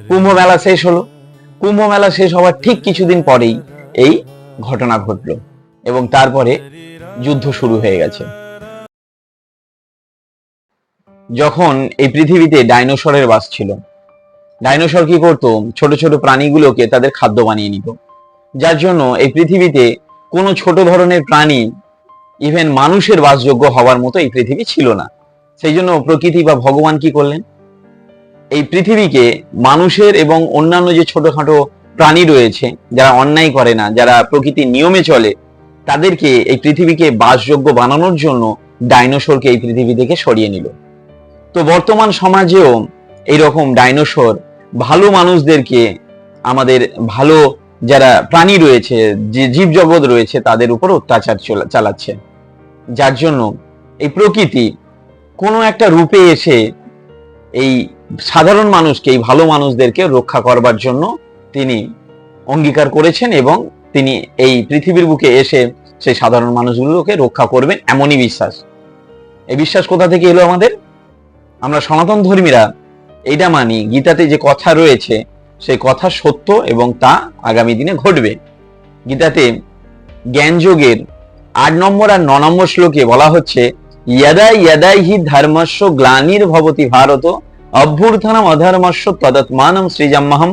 কুম্ভ মেলা শেষ হলো। কুম্ভ মেলা শেষ হওয়ার ঠিক কিছুদিন পরেই এই ঘটনা ঘটলো এবং তারপরে যুদ্ধ শুরু হয়ে গেছে। যখন এই পৃথিবীতে ডাইনোসরের বাস ছিল, ডাইনোসর কি করতো? ছোট ছোট প্রাণীগুলোকে তাদের খাদ্য বানিয়ে নিত, যার জন্য এই পৃথিবীতে কোনো ছোট ধরনের প্রাণী, ইভেন মানুষের বাসযোগ্য হওয়ার মতো এই পৃথিবী ছিল না। সেই জন্য প্রকৃতি বা ভগবান কি করলেন? এই পৃথিবীকে মানুষের এবং অন্যান্য যে ছোটখাটো প্রাণী রয়েছে, যারা অন্যায় করে না, যারা প্রকৃতির নিয়মে চলে, তাদেরকে এই পৃথিবীকে বাসযোগ্য বানানোর জন্য ডাইনোসরকে এই পৃথিবী থেকে সরিয়ে নিল। তো বর্তমান সমাজেও এইরকম ডাইনোসর ভালো মানুষদেরকে, আমাদের ভালো যারা প্রাণী রয়েছে, যে জীবজগৎ রয়েছে, তাদের উপর অত্যাচার চালাচ্ছে। যার জন্য এই প্রকৃতি কোনো একটা রূপে এসে এই সাধারণ মানুষকে, এই ভালো মানুষদেরকে রক্ষা করবার জন্য তিনি অঙ্গীকার করেছেন এবং তিনি এই পৃথিবীর বুকে এসে সেই সাধারণ মানুষগুলোকে রক্ষা করবেন, এমনই বিশ্বাস। এই বিশ্বাস কোথা থেকে এলো আমাদের? আমরা সনাতন ধর্মীরা এইটা মানি, গীতাতে যে কথা রয়েছে সেই কথা সত্য এবং তা আগামী দিনে ঘটবে। গীতাতে জ্ঞানযোগের 8 নম্বর আর 9 নম্বর শ্লোকে বলা হচ্ছে, यदा यदा हि धर्मस्य ग्लानिर्भवति भारत अभ्युत्थानम् अधर्मस्य तदात्मानं सृजाम्यहं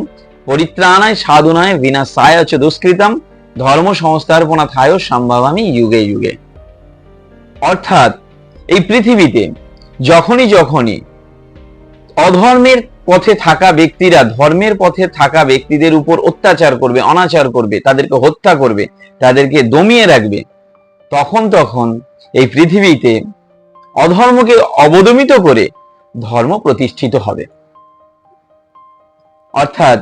परित्राणाय साधुनाय विनाशाय च दुष्कृतम् धर्म संस्थापनार्थाय सम्भवामि युगे युगे। অর্থাৎ এই পৃথিবীতে যখনই যখনই অধর্মের পথে থাকা ব্যক্তিরা ধর্মের পথে থাকা ব্যক্তিদের উপর অত্যাচার করবে, অনাচার করবে, তাদেরকে হত্যা করবে, তাদেরকে দমিয়ে রাখবে, তখন তখন এই পৃথিবীতে অধর্মকে অবদমিত করে ধর্ম প্রতিষ্ঠিত হবে। অর্থাৎ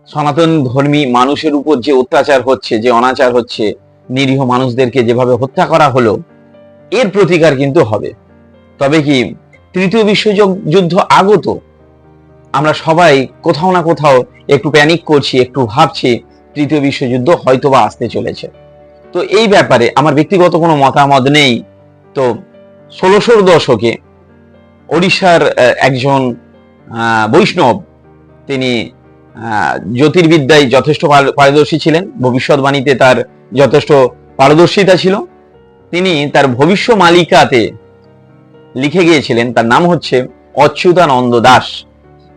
সনাতন ধর্মী মানুষের উপর যে অত্যাচার হচ্ছে, যে অনাচার হচ্ছে, নিরীহ মানুষদেরকে যেভাবে হত্যা করা হলো, এর প্রতিকার কিন্তু হবে। তবে কি তৃতীয় বিশ্বযুদ্ধ আগত? আমরা সবাই কোথাও না কোথাও একটু প্যানিক করছি, একটু ভাবছি তৃতীয় বিশ্বযুদ্ধ হয়তোবা আসতে চলেছে। তো এই ব্যাপারে আমার ব্যক্তিগত কোনো মতামত নেই। তো 1600 দশকে ওড়িশার একজন বৈষ্ণব, তিনি জ্যোতির্বিদ্যায় যথেষ্ট পারদর্শী ছিলেন, ভবিষ্যৎবাণীতে তার যথেষ্ট পারদর্শিতা ছিল। তিনি তার ভবিষ্য মালিকাতে লিখে গিয়েছিলেন, তার নাম হচ্ছে অচ্যুতানন্দ দাস।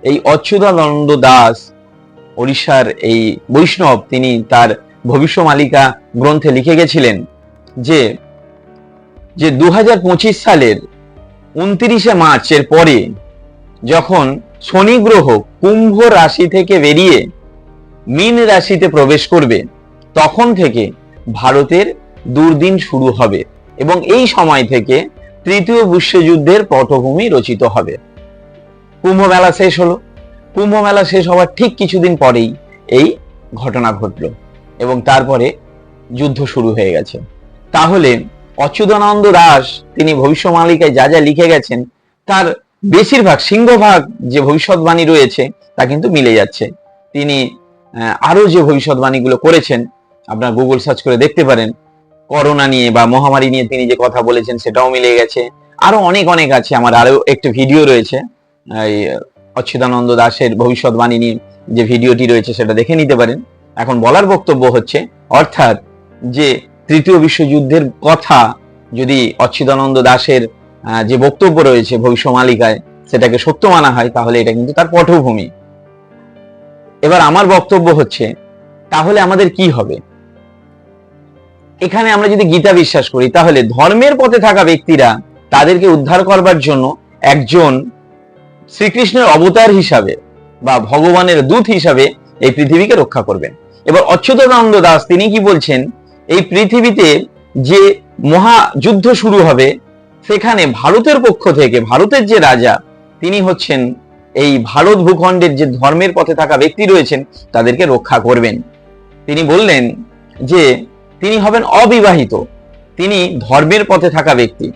এই অচ্যুতানন্দ দাস ওড়িশার এই বৈষ্ণব, তিনি তার ভবিষ্য মালিকা গ্রন্থে লিখে গেছিলেন যে 2025 সালের 29শে মার্চের পরে যখন শনি গ্রহ কুম্ভ রাশি থেকে বেরিয়ে মীন রাশিতে প্রবেশ করবে, তখন থেকে ভারতের দুর্দিন শুরু হবে এবং এই সময় থেকে তৃতীয় বিশ্বযুদ্ধের পটভূমি রচিত হবে। কুম্ভ মেলা শেষ হলো। কুম্ভ মেলা শেষ হওয়ার ঠিক কিছুদিন পরেই এই ঘটনা ঘটলো এবং তারপরে যুদ্ধ শুরু হয়ে গেছে। তাহলে অচ্যুতানন্দ দাস তিনি ভবিষ্যমালিকায় যা যা লিখে গেছেন, তার বেশিরভাগ, সিংহভাগ যে ভবিষ্যৎবাণী রয়েছে তা কিন্তু মিলে যাচ্ছে। তিনি আরো যে ভবিষ্যৎবাণীগুলো করেছেন, আপনার গুগল সার্চ করে দেখতে পারেন। করোনা নিয়ে বা মহামারী নিয়ে তিনি যে কথা বলেছেন সেটাও মিলে গেছে। আরো অনেক অনেক আছে। আমার আরো একটি ভিডিও রয়েছে, এই অচ্যুতানন্দ দাসের ভবিষ্যৎবাণী নিয়ে যে ভিডিওটি রয়েছে, সেটা দেখে নিতে পারেন। এখন বলার বক্তব্য হচ্ছে, অর্থাৎ যে তৃতীয় বিশ্বযুদ্ধের কথা যদি অচ্যুতানন্দ দাসের যে বক্তব্য রয়েছে ভবিষ্যমালিকায়, সেটাকে সত্য মানা হয়, তাহলে এটা কিন্তু তার পটভূমি। এবার আমার বক্তব্য হচ্ছে, তাহলে আমাদের কি হবে? এখানে আমরা যদি গীতা বিশ্বাস করি, তাহলে ধর্মের পথে থাকা ব্যক্তিরা তাদেরকে উদ্ধার করবার জন্য একজন শ্রীকৃষ্ণের অবতার হিসাবে বা ভগবানের দূত হিসাবে এই পৃথিবীকে রক্ষা করবেন। এবার অচ্যুতানন্দ দাস তিনি কি বলছেন, এই পৃথিবীতে যে মহাযুদ্ধ শুরু হবে, সেখানে ভারতের পক্ষ থেকে ভারতের যে রাজা, তিনি হচ্ছেন এই ভারত ভূখণ্ডের যে ধর্মের পথে থাকা ব্যক্তি রয়েছেন তাদেরকে রক্ষা করবেন। তিনি বললেন যে তিনি হবেন অবিবাহিত, তিনি ধর্মের পথে থাকা ব্যক্তি।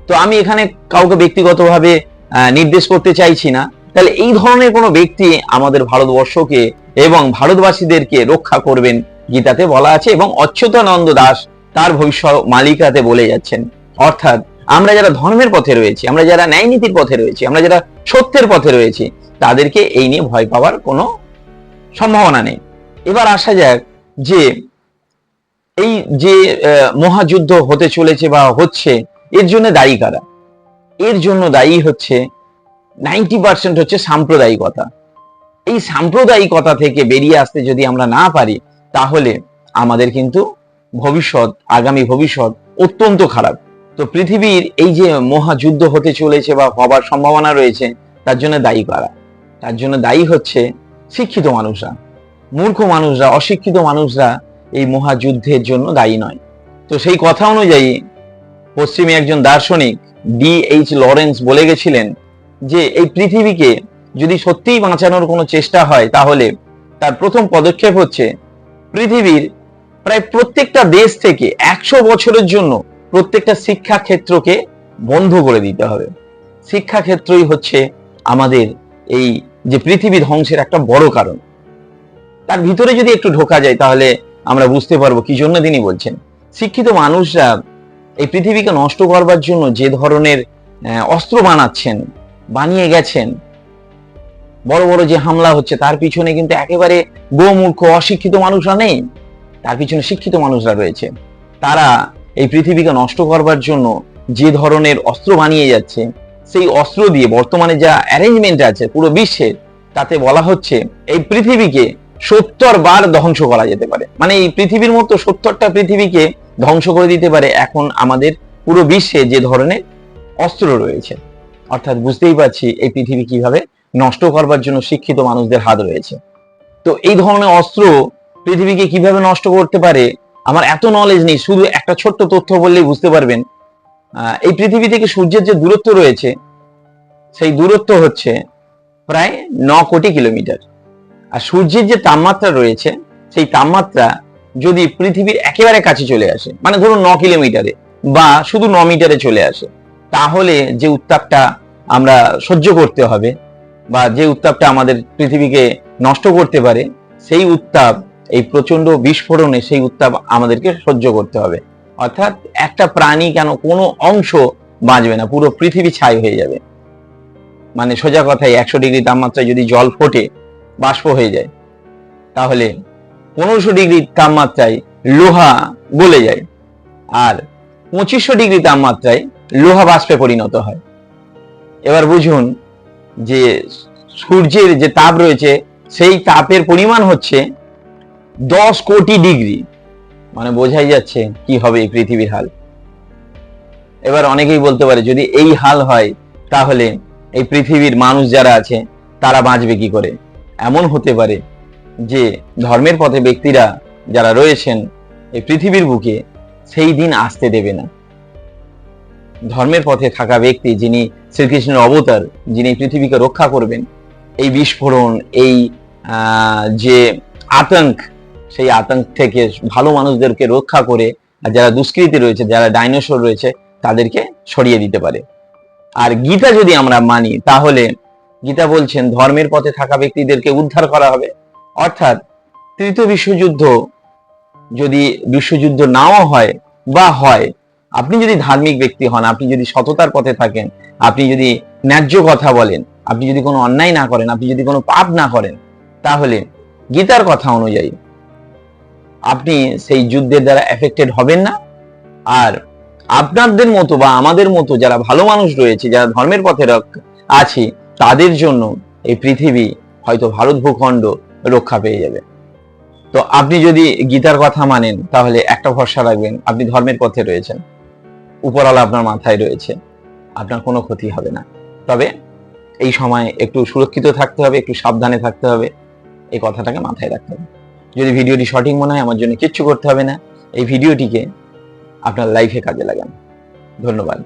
তো আমি এখানে কাউকে ব্যক্তিগতভাবে নির্দেশ করতে চাইছি না। তাহলে এই ধরনের কোনো ব্যক্তি আমাদের ভারতবর্ষকে এবং ভারতবাসীদেরকে রক্ষা করবেন, গীতাতে বলা আছে এবং অচ্যুতানন্দ দাস তার ভবিষ্যৎ মালিকাতে বলে যাচ্ছেন। অর্থাৎ আমরা যারা ধর্মের পথে রয়েছি, আমরা যারা ন্যায় নীতির পথে রয়েছি, আমরা যারা সত্যের পথে রয়েছি, তাদেরকে এই নিয়ে ভয় পাওয়ার কোনো সম্ভাবনা নেই। এবার আসা যাক যে এই যে মহাযুদ্ধ হতে চলেছে বা হচ্ছে, এর জন্য দায়ী কারা? এর জন্য দায়ী হচ্ছে 90% হচ্ছে সাম্প্রদায়িকতা। এই সাম্প্রদায়িকতা থেকে বেরিয়ে আসতে যদি আমরা না পারি, তাহলে আমাদের কিন্তু আগামী ভবিষ্যৎ অত্যন্ত খারাপ। তো পৃথিবীর এই যে মহাযুদ্ধ হতে চলেছে বা হবার সম্ভাবনা রয়েছে, তার জন্য দায়ী কারা? তার জন্য দায়ী হচ্ছে শিক্ষিত মানুষরা। মূর্খ মানুষরা, অশিক্ষিত মানুষরা এই মহাযুদ্ধের জন্য দায়ী নয়। তো সেই কথা অনুযায়ী পশ্চিমে একজন দার্শনিক D.H. লরেন্স বলে গেছিলেন যে এই পৃথিবীকে যদি সত্যিই বাঁচানোর কোনো চেষ্টা হয়, তাহলে তার প্রথম পদক্ষেপ হচ্ছে পৃথিবীর প্রায় প্রত্যেকটা দেশ থেকে 100 বছরের জন্য প্রত্যেকটা শিক্ষা ক্ষেত্রকে বন্ধ করে দিতে হবে। শিক্ষা ক্ষেত্রই হচ্ছে আমাদের এই যে পৃথিবী ধ্বংসের একটা বড় কারণ। তার ভিতরে যদি একটু ঢোকা যায়, তাহলে আমরা বুঝতে পারবো কি জন্য তিনি বলছেন। শিক্ষিত মানুষরা এই পৃথিবীকে নষ্ট করবার জন্য যে ধরনের অস্ত্র বানিয়ে গেছেন, বড় বড় যে হামলা হচ্ছে, তার পিছনে কিন্তু একেবারে গোমূর্খ অশিক্ষিত মানুষরা নেই, তার পিছনে শিক্ষিত মানুষরা রয়েছে। তারা এই পৃথিবীকে নষ্ট করবার জন্য যে ধরনের অস্ত্র বানিয়ে যাচ্ছে, সেই অস্ত্র দিয়ে বর্তমানে যা অ্যারেঞ্জমেন্ট আছে পুরো বিশ্বের, তাতে বলা হচ্ছে এই পৃথিবীকে 70 বার ধ্বংস করা যেতে পারে। মানে এই পৃথিবীর মতো 70টা পৃথিবীকে ধ্বংস করে দিতে পারে এখন আমাদের পুরো বিশ্বে যে ধরনের অস্ত্র রয়েছে। অর্থাৎ বুঝতেই পারছি এই পৃথিবী কিভাবে নষ্ট করবার জন্য শিক্ষিত মানুষদের হাত রয়েছে। তো এই ধরনের অস্ত্র পৃথিবীকে কিভাবে নষ্ট করতে পারে, আমার এত নলেজ নেই, শুধু একটা ছোট্ট তথ্য বললেই বুঝতে পারবেন। এই পৃথিবী থেকে সূর্যের যে দূরত্ব রয়েছে, সেই দূরত্ব হচ্ছে প্রায় 9 কোটি কিলোমিটার। আর সূর্যের যে তাপমাত্রা রয়েছে, সেই তাপমাত্রা যদি পৃথিবীর একেবারে কাছে চলে আসে, মানে ধরুন 9 কিলোমিটারে বা শুধু 9 মিটারে চলে আসে, তাহলে যে উত্তাপটা আমরা সহ্য করতে হবে বা যে উত্তাপটা আমাদের পৃথিবীকে নষ্ট করতে পারে, সেই উত্তাপ এই প্রচন্ড বিস্ফোরণে সেই উত্তাপ আমাদেরকে সহ্য করতে হবে। অর্থাৎ একটা প্রাণী কেন কোনো অংশ বাঁচবে না, পুরো পৃথিবী ছাই হয়ে যাবে। মানে সোজা কথায় 100 ডিগ্রি তাপমাত্রায় যদি জল ফোটে, বাষ্প হয়ে যায়, তাহলে 1500 ডিগ্রি তাপমাত্রায় লোহা গলে যায়, আর 2500 ডিগ্রি তাপমাত্রায় লোহা বাষ্পে পরিণত হয়। এবার বুঝুন যে সূর্যের যে তাপ রয়েছে, সেই তাপের পরিমাণ হচ্ছে 10 কোটি ডিগ্রি। মানে বোঝাই যাচ্ছে কি হবে এই পৃথিবীর হাল। এবার অনেকেই বলতে পারে, যদি এই হাল হয়, তাহলে এই পৃথিবীর মানুষ যারা আছে তারা বাঁচবে কি করে? এমন হতে পারে যে ধর্মের পথে ব্যক্তিরা যারা রয়েছেন এই পৃথিবীর বুকে, সেই দিন আসতে দেবে না। ধর্মের পথে থাকা ব্যক্তি, যিনি শ্রীকৃষ্ণের অবতার, যিনি পৃথিবীকে রক্ষা করবেন, এই বিস্ফোরণ, এই যে আতঙ্ক, সেই আতঙ্ক থেকে ভালো মানুষদেরকে রক্ষা করে, আর যারা দুষ্কৃতী রয়েছে, যারা ডাইনোসর রয়েছে, তাদেরকে সরিয়ে দিতে পারে। আর গীতা যদি আমরা মানি, তাহলে গীতা বলছেন ধর্মের পথে থাকা ব্যক্তিদেরকে উদ্ধার করা হবে। অর্থাৎ তৃতীয় বিশ্বযুদ্ধ যদি বিশ্বযুদ্ধ নাও হয় বা হয়, আপনি যদি ধার্মিক ব্যক্তি হন, আপনি যদি সততার পথে থাকেন, আপনি যদি ন্যায্য কথা বলেন, আপনি যদি কোনো অন্যায় না করেন, আপনি যদি কোনো পাপ না করেন, তাহলে গীতার কথা অনুযায়ী আপনি সেই যুদ্ধের দ্বারা এফেক্টেড হবেন না। আর আপনাদের মতো বা আমাদের মতো যারা ভালো মানুষ রয়েছে, যারা ধর্মের পথে আছে, তাদের জন্য এই পৃথিবী, হয়তো ভারত ভূখণ্ড রক্ষা পেয়ে যাবে। তো আপনি যদি গীতার কথা মানেন, তাহলে একটা ভরসা রাখবেন, আপনি ধর্মের পথে রয়েছেন, উপরওয়ালা আপনার মাথায় রয়েছে, আপনার কোনো ক্ষতি হবে না। তবে এই সময় একটু সুরক্ষিত থাকতে হবে, একটু সাবধানে থাকতে হবে, এই কথাটাকে মাথায় রাখতে হবে। যদি ভিডিওটি সঠিক মনে হয়, আমার জন্য কিচ্ছু করতে হবে না, এই ভিডিওটিকে আপনার লাইফে কাজে লাগান। ধন্যবাদ।